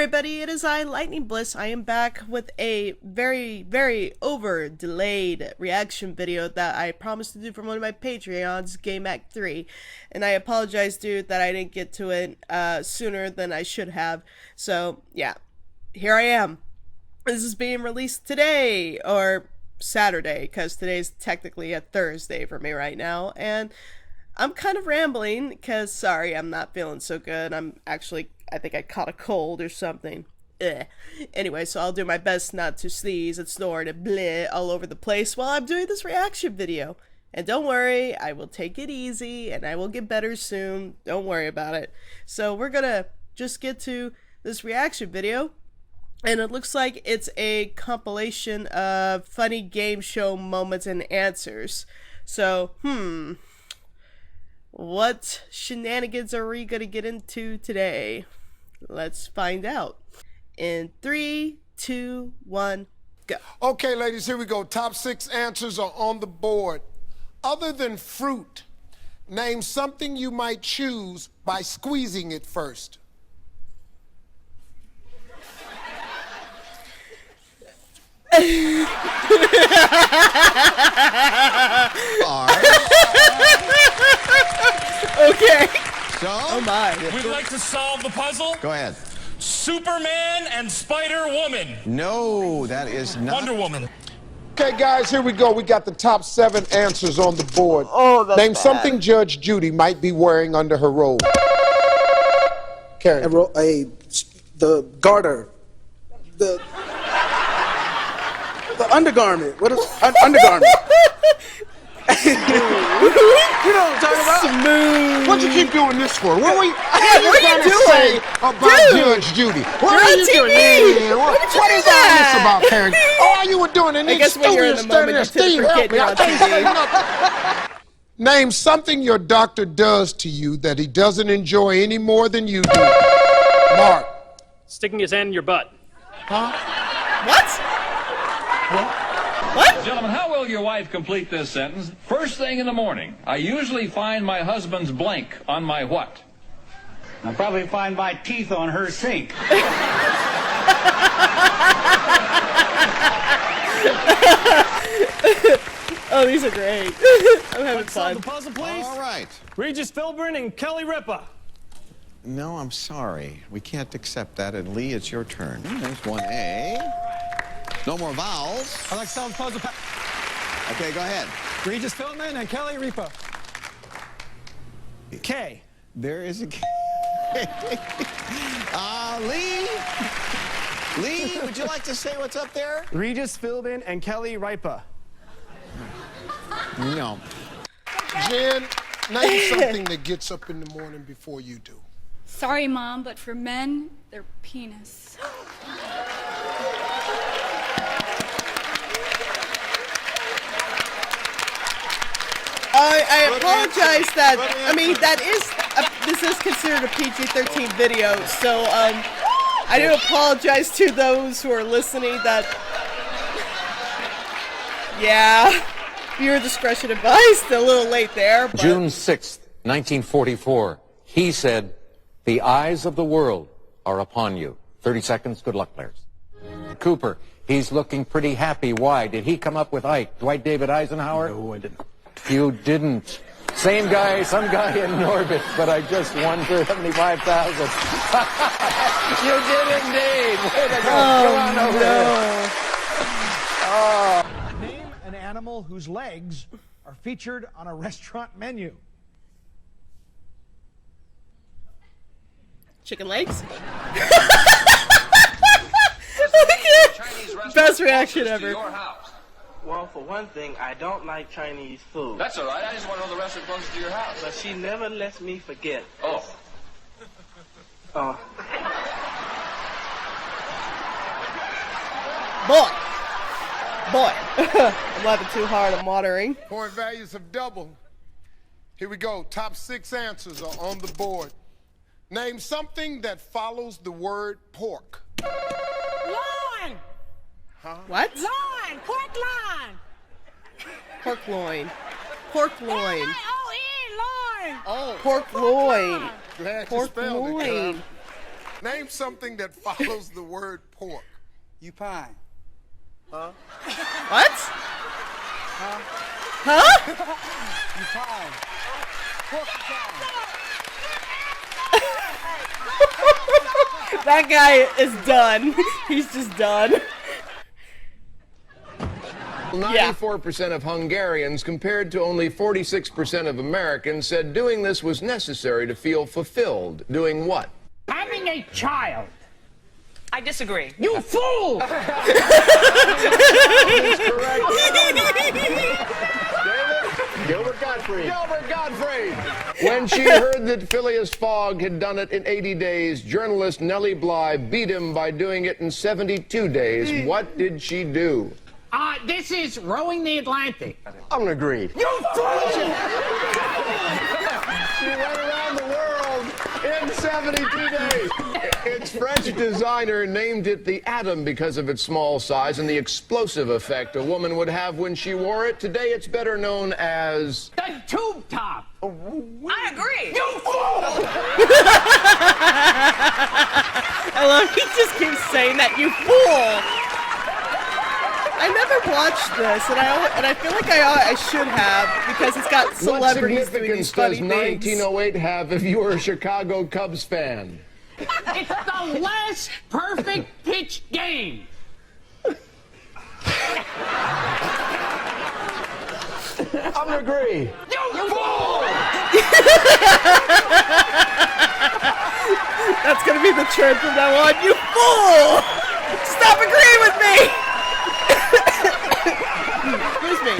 everybody, it is I, Lightning Bliss. I am back with a very over-delayed reaction video that I promised to do from one of my Patreons, Game Act 3. And I apologize, dude, that I didn't get to it sooner than I should have. So, yeah, here I am. This is being released today, or Saturday, because today's technically a Thursday for me right now. And I'm kind of rambling, because, sorry, I'm not feeling so good. I think I caught a cold or something. Ugh. Anyway, so I'll do my best not to sneeze and snort and bleh all over the place while I'm doing this reaction video. And don't worry, I will take it easy and I will get better soon. Don't worry about it. So we're gonna just get to this reaction video. And it looks like it's a compilation of funny game show moments and answers. So, what shenanigans are we gonna get into today? Let's find out. In 3, 2, 1, go. Okay, ladies, here we go. Top 6 answers are on the board. Other than fruit, name something you might choose by squeezing it first. Okay. So, oh my. We'd like to solve the puzzle. Go ahead. Superman and Spider-Woman. No, that is not. Wonder Woman. Okay, guys, here we go. We got the top 7 answers on the board. Oh, that's name bad. something Judge Judy might be wearing under her robe. Karen. The garter. The undergarment. What is undergarment? You know what I'm talking about? Smooth. What'd you keep doing this for? What are you doing? say about Judge Judy? What are you doing? Man, what is all this about, Karen? All you were doing, and I guess when you're in the moment, you tend to forget you're on TV. Name something your doctor does to you that he doesn't enjoy any more than you do. Mark. Sticking his hand in your butt. Huh? What? What? Gentlemen, how will your wife complete this sentence? First thing in the morning, I usually find my husband's blank on my what? I'll probably find my teeth on her sink. Oh, these are great. I'm having fun. Solve the puzzle, please. All right. Regis Philbin and Kelly Ripa. No, I'm sorry. We can't accept that. And Lee, it's your turn. There's 1A. No more vowels. I'd like to solve the puzzle. Okay, go ahead. Regis Philbin and Kelly Ripa. K. There is a K. Lee, would you like to say what's up there? Regis Philbin and Kelly Ripa. No. Jen, name something that gets up in the morning before you do. Sorry, Mom, but for men, they're penis. I apologize that, I mean, this is considered a PG-13 video, so, I do apologize to those who are listening that, yeah, viewer discretion advised, a little late there, but... June 6th, 1944, he said, "The eyes of the world are upon you." 30 seconds, good luck, players. Cooper, he's looking pretty happy. Why? Did he come up with Ike? Dwight David Eisenhower? No, I didn't. You didn't. Same guy, some guy in Norbit, but I just won for 75,000. You did indeed. Way to go. Come on over here. Oh. Name an animal whose legs are featured on a restaurant menu. Chicken legs? Best reaction ever. Well, for one thing, I don't like Chinese food. That's all right. I just want to know the restaurant closest to your house. But she never lets me forget. Oh. Boy. I'm laughing too hard. I'm watering. Point values have doubled. Here we go. Top 6 answers are on the board. Name something that follows the word pork. Loin! Huh? What? Loin! Pork loin! Pork loin. Pork loin. L-I-O-N, loin! Oh, pork loin. Glad you Pork spelled it, loin. Cub. Name something that follows the word pork. You pine. Huh? What? Huh? Huh? You pine. Pork That guy is done. He's just done. 94% of Hungarians, compared to only 46% of Americans, said doing this was necessary to feel fulfilled. Doing what? Having a child. I disagree. You fool! Gilbert Gottfried. Gilbert Gottfried. When she heard that Phileas Fogg had done it in 80 days, journalist Nellie Bly beat him by doing it in 72 days. What did she do? This is rowing the Atlantic. I'm gonna agree. You fool! She went around the world in 72 days. Its French designer named it the Atom because of its small size and the explosive effect a woman would have when she wore it. Today, it's better known as... the tube top. I agree. You fool! I love he just keeps saying that, you fool! I never watched this, and I feel like I should have, because it's got celebrities doing these funny things. What significance does 1908 have if you were a Chicago Cubs fan? It's the last perfect pitch game. I'm gonna agree. You fool! That's gonna be the trend from now on. You fool! Stop agreeing with me! Excuse me.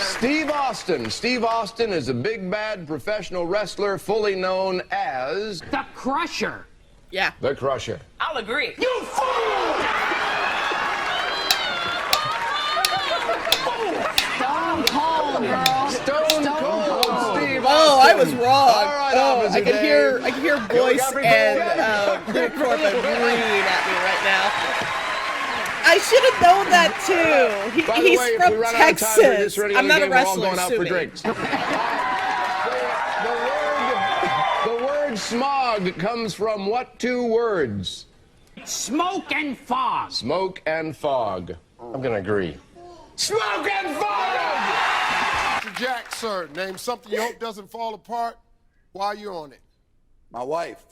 Steve Austin. Steve Austin is a big bad professional wrestler, fully known as... the Crusher. Yeah. The Crusher. I'll agree. You fool! Stone Cold, girl. Stone Cold Steve Austin. Oh, I was wrong. All right, oh, I can hear Boyce Gilbert and Rick Corbin breathing at me right now. I should have known that too. He's way, from Texas. I'm not a wrestler. We're all going out for drinks. The word smog comes from what two words? Smoke and fog. Smoke and fog. I'm gonna agree. Smoke and fog! Mr. Jack, sir, name something you hope doesn't fall apart while you're on it. My wife.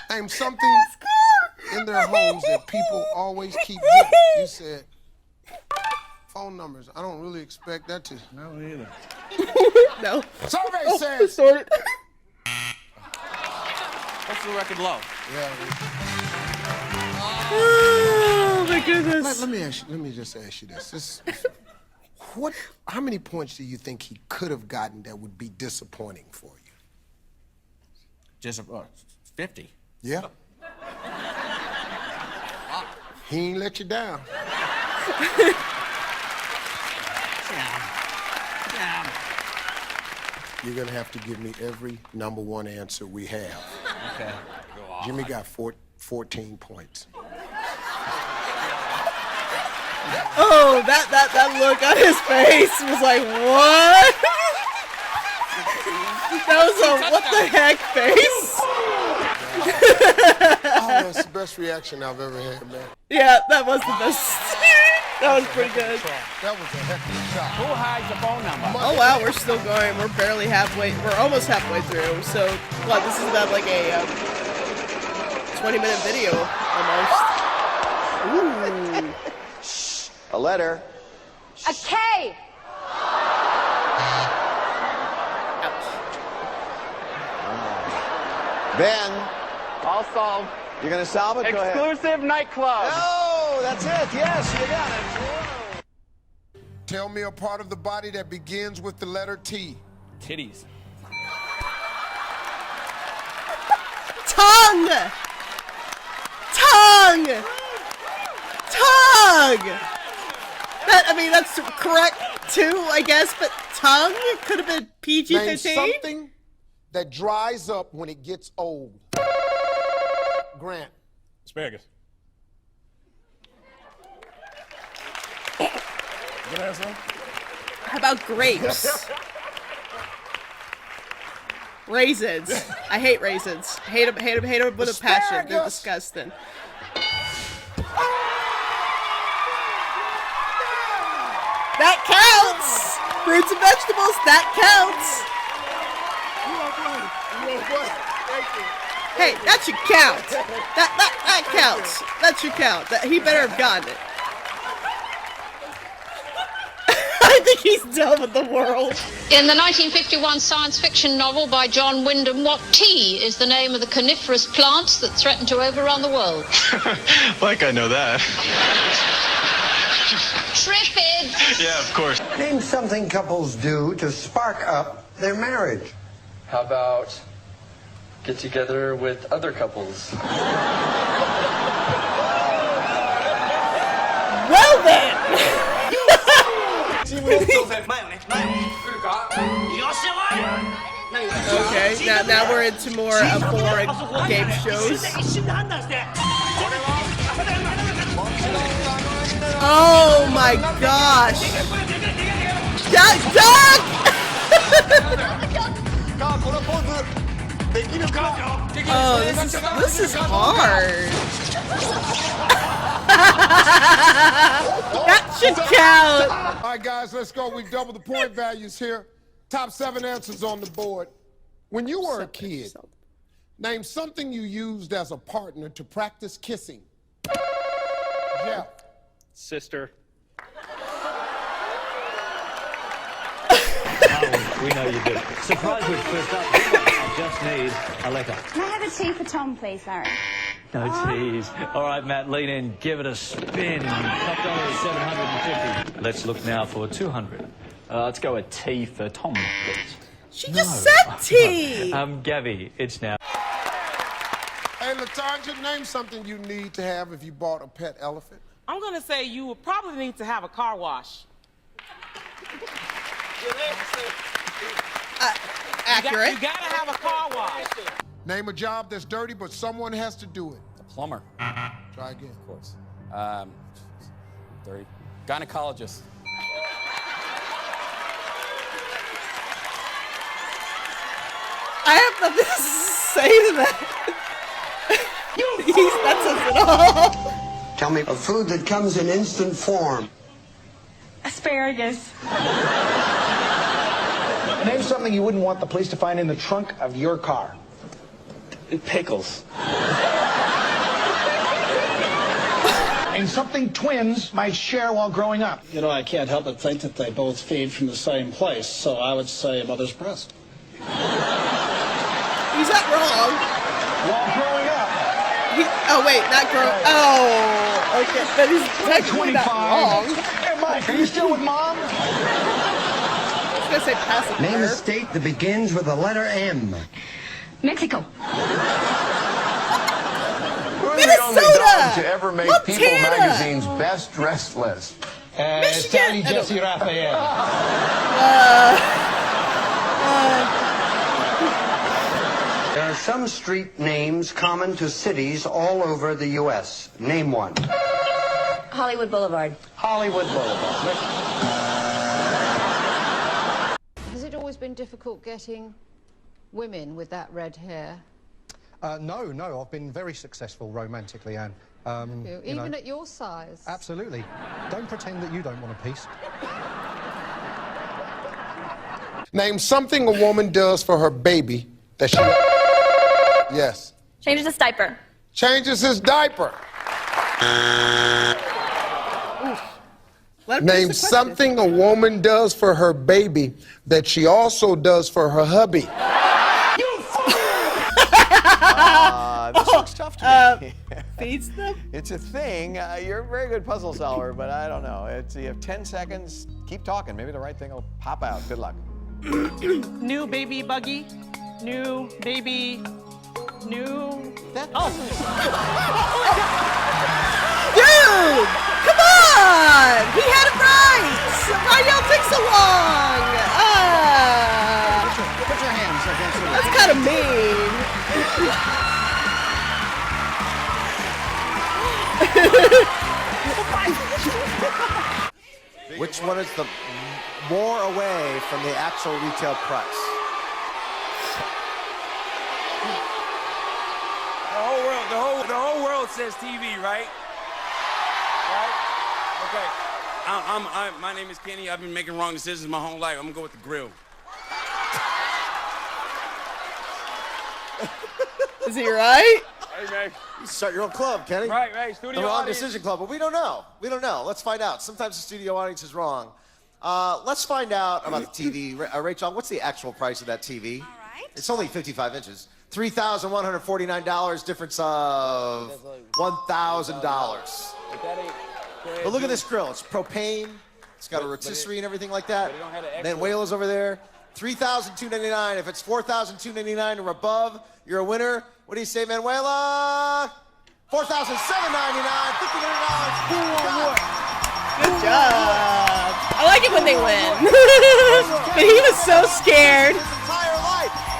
Name something in their homes that people always keep getting. You said phone numbers. I don't really expect that to. No, either. No. Survey says. Sorted. What's the record low? Yeah. Oh my goodness. Let me just ask you this. How many points do you think he could have gotten that would be disappointing for you? Just 50. Yeah. He ain't let you down. You're gonna have to give me every number one answer we have. Okay. Jimmy got 14 points. Oh, that look on his face was like, what? That was a what the heck face? Oh, that's the best reaction I've ever had, man. Yeah, that was the best. That was pretty good. That was a heck of a shot. Who hides the phone number? Oh wow, we're still going. We're barely halfway. We're almost halfway through. So, what? This is about like a 20-minute video almost. Ooh. A letter. A K. Ben, I'll solve. you're going to solve it? Go ahead. Exclusive nightclub. Oh, that's it. Yes, you got it. Tell me a part of the body that begins with the letter T. Titties. Tongue. Tongue. Tongue. That's correct too, I guess. But tongue could have been PG-13. Name something that dries up when it gets old. Grant. Asparagus. Good answer. How about grapes? Raisins. I hate raisins. Hate them with a passion. They're disgusting. That counts! Fruits and vegetables, that counts! Hey, that should count. That counts. That should count. He better have gotten it. I think he's done with the world. In the 1951 science fiction novel by John Wyndham, what tea is the name of the coniferous plants that threaten to overrun the world? Like I know that. Triffids! Yeah, of course. Name something couples do to spark up their marriage. How about get together with other couples? Well then! Okay, now we're into more boring game shows. Oh my gosh! Duck! Oh, this is hard. That should count. All right, guys, let's go. We've doubled the point values here. Top 7 answers on the board. When you were a kid, name something you used as a partner to practice kissing. Jeff. Sister. We know you do. Surprise with first up. I just need a letter. Can I have a tea for Tom, please, Larry? No tease. All right, Matt, lean in. Give it a spin. Top dollar is $750. Let's look now for 200. Let's go a T for Tom, please. She just said T. Gabby, it's now. Hey, LaTanja, name something you need to have if you bought a pet elephant. I'm going to say you would probably need to have a car wash. Accurate. You gotta have a car wash. Name a job that's dirty, but someone has to do it. A plumber. Try again. Of course. Dirty. Gynecologist. I have nothing to say to that. That says it all. Tell me a food that comes in instant form. Asparagus. Name something you wouldn't want the police to find in the trunk of your car. Pickles. Name something twins might share while growing up. You know, I can't help but think that they both feed from the same place, so I would say mother's breast. He's not wrong. While growing up. Oh, wait, not growing. Oh, okay. But he's technically not wrong. Hey, Mike, are you still with Mom? I was going to say passive. Name a state that begins with the letter M. Mexico. Who's the only dog to ever make People Magazine's best dressed list? Tony Jesse Raphael. There are some street names common to cities all over the U.S. Name one. Hollywood Boulevard. Hollywood Boulevard. Has it always been difficult getting women with that red hair? No, I've been very successful romantically, Anne. Even at your size? Absolutely. Don't pretend that you don't want a piece. Name something a woman does for her baby that she... Yes. Changes his diaper. Changes his diaper. Name something a woman does for her baby that she also does for her hubby. This looks tough to me. Feeds them? It's a thing. You're a very good puzzle solver, but I don't know. You have 10 seconds. Keep talking. Maybe the right thing will pop out. Good luck. New baby buggy. New baby. New. Oh. Dude! Come on! He had it right! Why y'all take so long? Put your hands against the wall. That's kind of mean. Which one is the more away from the actual retail price. The whole world says TV, right? Right? Okay. My name is Kenny. I've been making wrong decisions my whole life. I'm gonna go with the grill. Is he right? Hey, man. You start your own club, Kenny. Right. Studio The Wrong audience. Decision Club, but we don't know. We don't know. Let's find out. Sometimes the studio audience is wrong. Let's find out about the TV. Rachel, what's the actual price of that TV? All right. It's only 55 inches. $3,149, difference of $1,000. But look at this grill. It's propane. It's got a rotisserie and everything like that. Manuela's over there. $3,299. If it's $4,299 or above, you're a winner. What do you say, Manuela? $4,799. $1,500. Good job. I like it when they win. But he was so scared.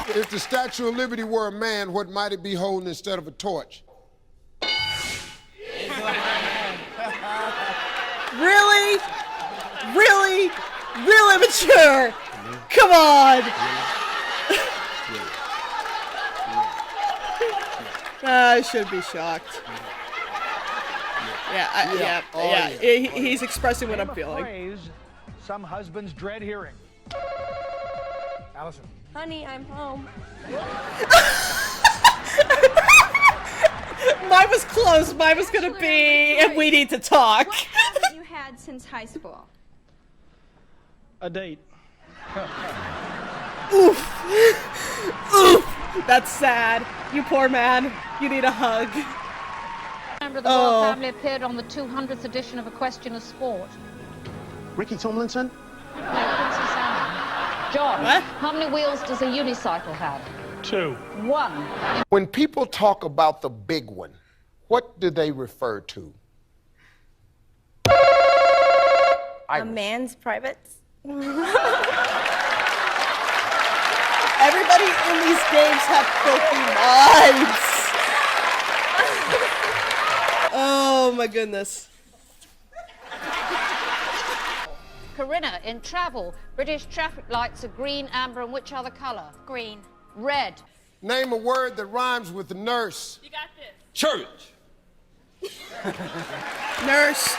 If the Statue of Liberty were a man, what might it be holding instead of a torch? Really? Really? Real immature. Come on. I should be shocked. Yeah. He's expressing what I'm feeling. Kraze, some husbands dread hearing. Allison. Honey, I'm home. Mine was close. Mine was gonna be, and we need to talk. What haven't you had since high school? A date. Oof. Oof. That's sad. You poor man. You need a hug. Member of the royal family appeared on the 200th edition of A Question of Sport. Ricky Tomlinson? No, Princess Anne. John, how many wheels does a unicycle have? 2. 1. When people talk about the big one, what do they refer to? A man's privates? Everybody in these games have filthy minds. Oh my goodness. Corinna, in travel, British traffic lights are green, amber, and which other color? Green. Red. Name a word that rhymes with nurse. You got this. Church. Nurse.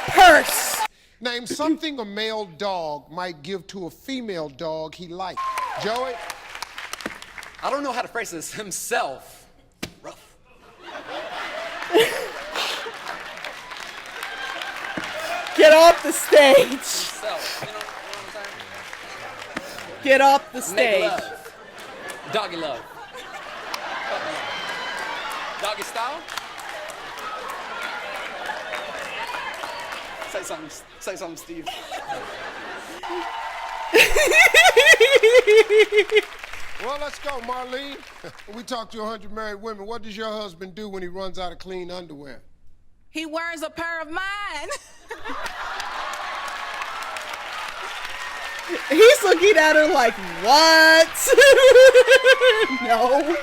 Purse. Name something a male dog might give to a female dog he likes. Joey? I don't know how to phrase this. Himself. Rough. Get off the stage. Himself. You know what I'm saying? Get off the Make stage. love. Doggy love. Doggy style? Say something, Steve. Well, let's go, Marlene. We talked to 100 married women. What does your husband do when he runs out of clean underwear? He wears a pair of mine. He's looking at her like, what? No.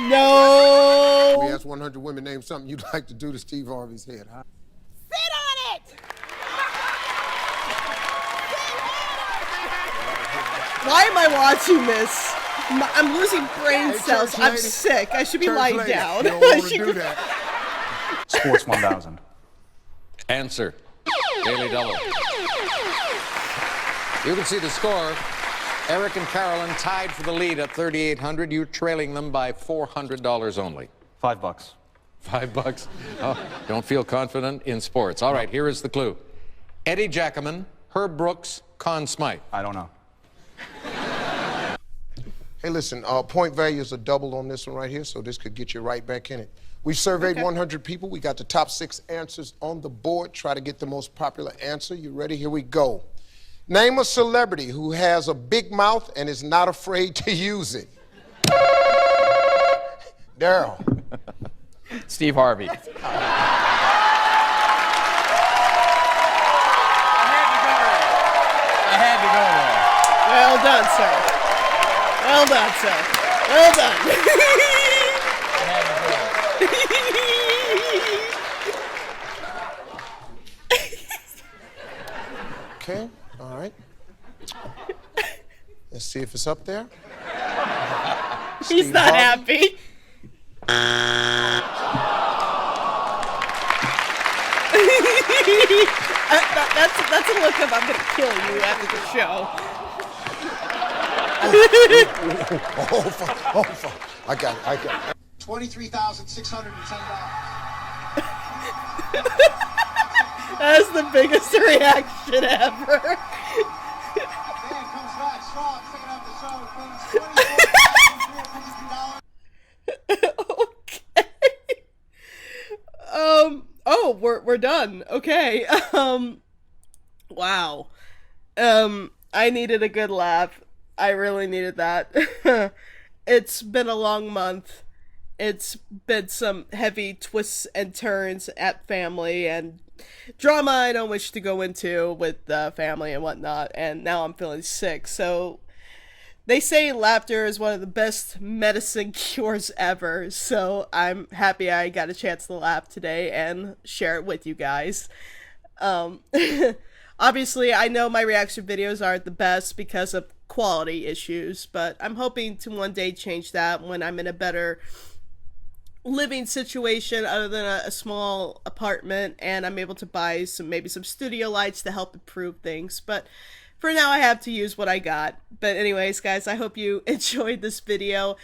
No. We asked 100 women, name something you'd like to do to Steve Harvey's head. Huh? Sit on it. Why am I watching this? I'm losing brain cells. I'm sick. I should be lying down. You don't want to do that. Sports 1000. Answer. Daily Double. You can see the score. Eric and Carolyn tied for the lead at 3,800. You're trailing them by $400 only. $5. $5. Oh, don't feel confident in sports. All right, here is the clue. Eddie Jackman, Herb Brooks, Conn Smythe. I don't know. Hey, listen, point values are doubled on this one right here, so this could get you right back in it. We surveyed 100 people. We got the top 6 answers on the board. Try to get the most popular answer. You ready? Here we go. Name a celebrity who has a big mouth and is not afraid to use it. Daryl. Steve Harvey. Well done, sir. Well done, sir. Well done. Okay. Let's see if it's up there. He's Steve not Harvey. happy. That's a look of I'm gonna kill you after the show. Oh, fuck. Oh, fuck. I got it. $23,610. That's the biggest reaction ever. Dan comes back strong, second half of the show. Okay. Oh, we're done. Okay. Wow. I needed a good laugh. I really needed that. It's been a long month. It's been some heavy twists and turns at family and drama I don't wish to go into with family and whatnot, and now I'm feeling sick. So they say laughter is one of the best medicine cures ever, so I'm happy I got a chance to laugh today and share it with you guys. Obviously, I know my reaction videos aren't the best because of quality issues, but I'm hoping to one day change that when I'm in a better living situation other than a small apartment and I'm able to buy maybe some studio lights to help improve things. But for now I have to use what I got. But anyways, guys, I hope you enjoyed this video.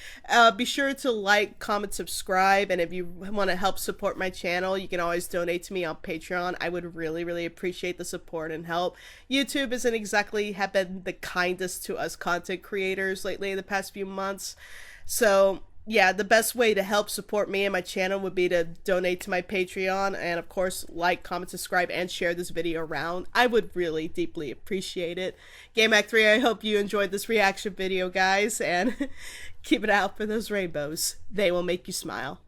Be sure to like, comment, subscribe, and if you want to help support my channel, you can always donate to me on Patreon. I would really appreciate the support and help. YouTube isn't exactly have been the kindest to us content creators lately in the past few months. So yeah, the best way to help support me and my channel would be to donate to my Patreon, and of course, like, comment, subscribe, and share this video around. I would really deeply appreciate it. GameAct3, I hope you enjoyed this reaction video, guys, and keep it out for those rainbows. They will make you smile.